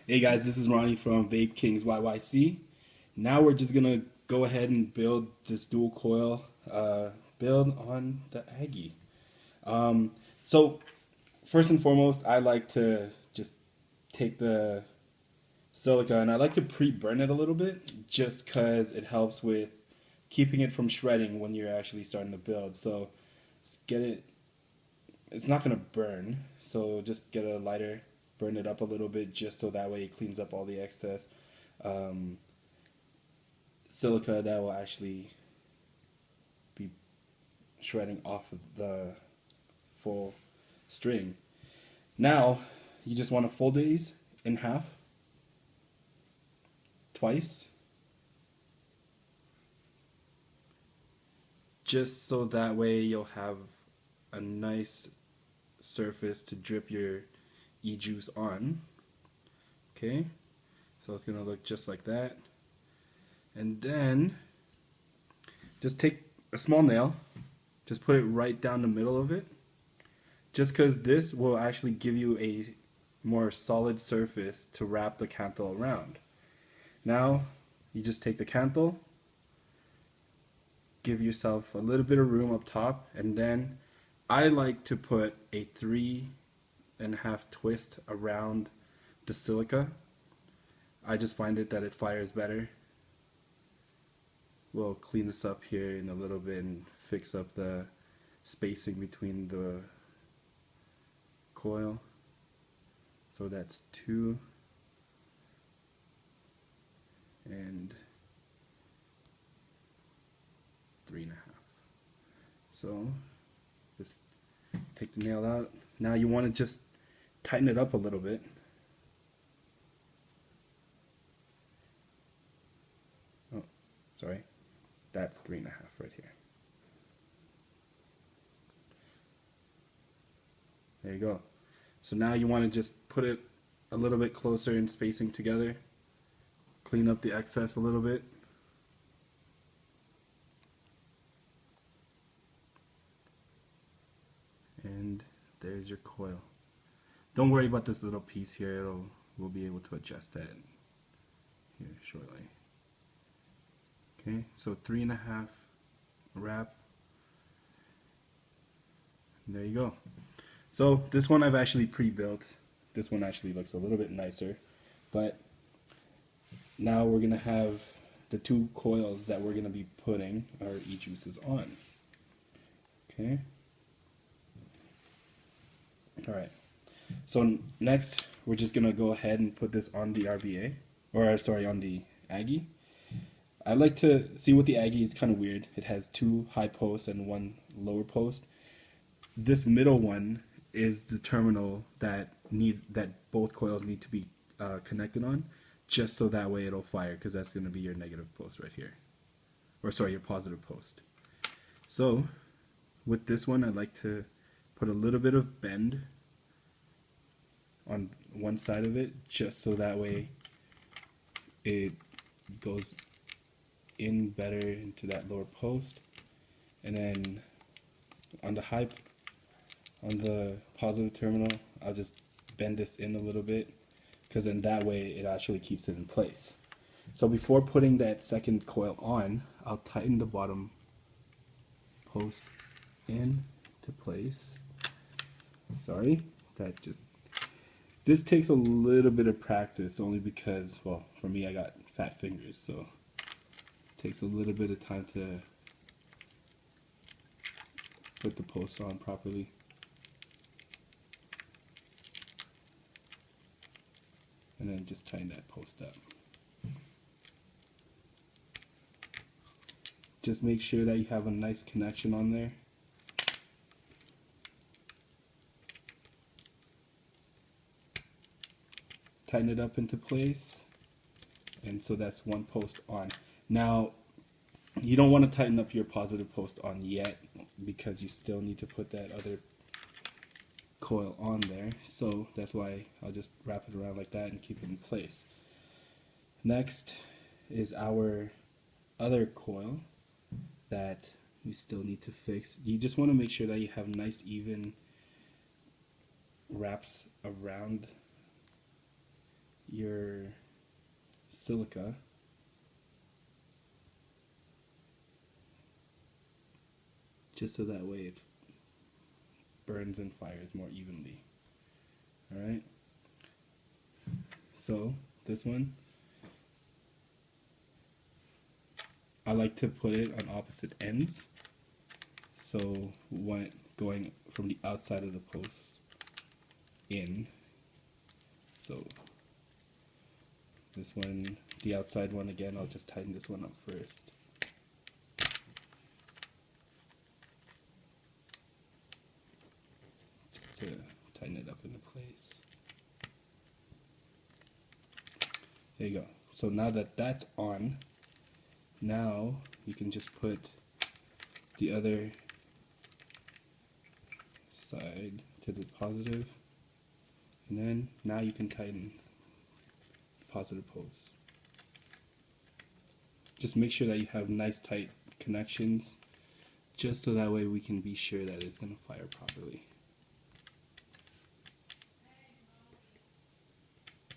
Hey guys, this is Ronnie from VapekingZ YYC. Now we're just gonna go ahead and build this dual coil build on the Aggie. So first and foremost, I like to just take the silica and I like to pre-burn it a little bit just because it helps with keeping it from shredding when you're actually starting to build. So let's get it, it's not gonna burn, so just get a lighter, burn it up a little bit just so that way it cleans up all the excess um, silica that will actually be shredding off of the full string. Now you just want to fold these in half twice just so that way you'll have a nice surface to drip your e-juice on. Okay, so it's gonna look just like that. And then just take a small nail, just put it right down the middle of it, just because this will actually give you a more solid surface to wrap the canthal around. Now you just take the canthal, give yourself a little bit of room up top, and then I like to put a 3.5 twist around the silica. I just find it that it fires better. We'll clean this up here in a little bit and fix up the spacing between the coil. So that's 2 and 3.5. So just take the nail out. Now you want to just tighten it up a little bit. Oh, sorry. That's 3.5 right here. There you go. So now you want to just put it a little bit closer in spacing together. Clean up the excess a little bit. And there's your coil. Don't worry about this little piece here. We'll be able to adjust that here shortly. Okay, so 3.5 wrap. And there you go. So this one I've actually pre-built. This one actually looks a little bit nicer. But now we're going to have the 2 coils that we're going to be putting our e-juices on. Okay. Alright. So next we're just going to go ahead and put this on the RBA. Or sorry, on the Aggie. I like to see with the Aggie, it's kind of weird. It has 2 high posts and 1 lower post. This middle one is the terminal that both coils need to be connected on, just so that way it'll fire, because that's going to be your negative post right here, or sorry, your positive post. So with this one, I like to put a little bit of bend on one side of it, just so that way it goes in better into that lower post. And then on the positive terminal, I'll just bend this in a little bit, because then that way it actually keeps it in place. So before putting that second coil on, I'll tighten the bottom post into place. Sorry, this takes a little bit of practice, only because, well, for me, I got fat fingers, so it takes a little bit of time to put the posts on properly. And then just tighten that post up. Just make sure that you have a nice connection on there. Tighten it up into place. And so that's 1 post on. Now, you don't want to tighten up your positive post on yet, because you still need to put that other coil on there. So that's why I'll just wrap it around like that and keep it in place. Next is our other coil that we still need to fix. You just want to make sure that you have nice even wraps around your silica. Just so that way it burns and fires more evenly. Alright? So, this one, I like to put it on opposite ends. So, one going from the outside of the post in. So, this one, the outside one again, I'll just tighten this one up first. To tighten it up into place. There you go. So now that that's on, now you can just put the other side to the positive, and then now you can tighten the positive post. Just make sure that you have nice tight connections, just so that way we can be sure that it's going to fire properly.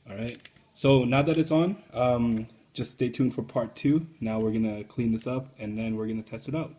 Alright, so now that it's on, just stay tuned for part 2. Now we're going to clean this up and then we're going to test it out.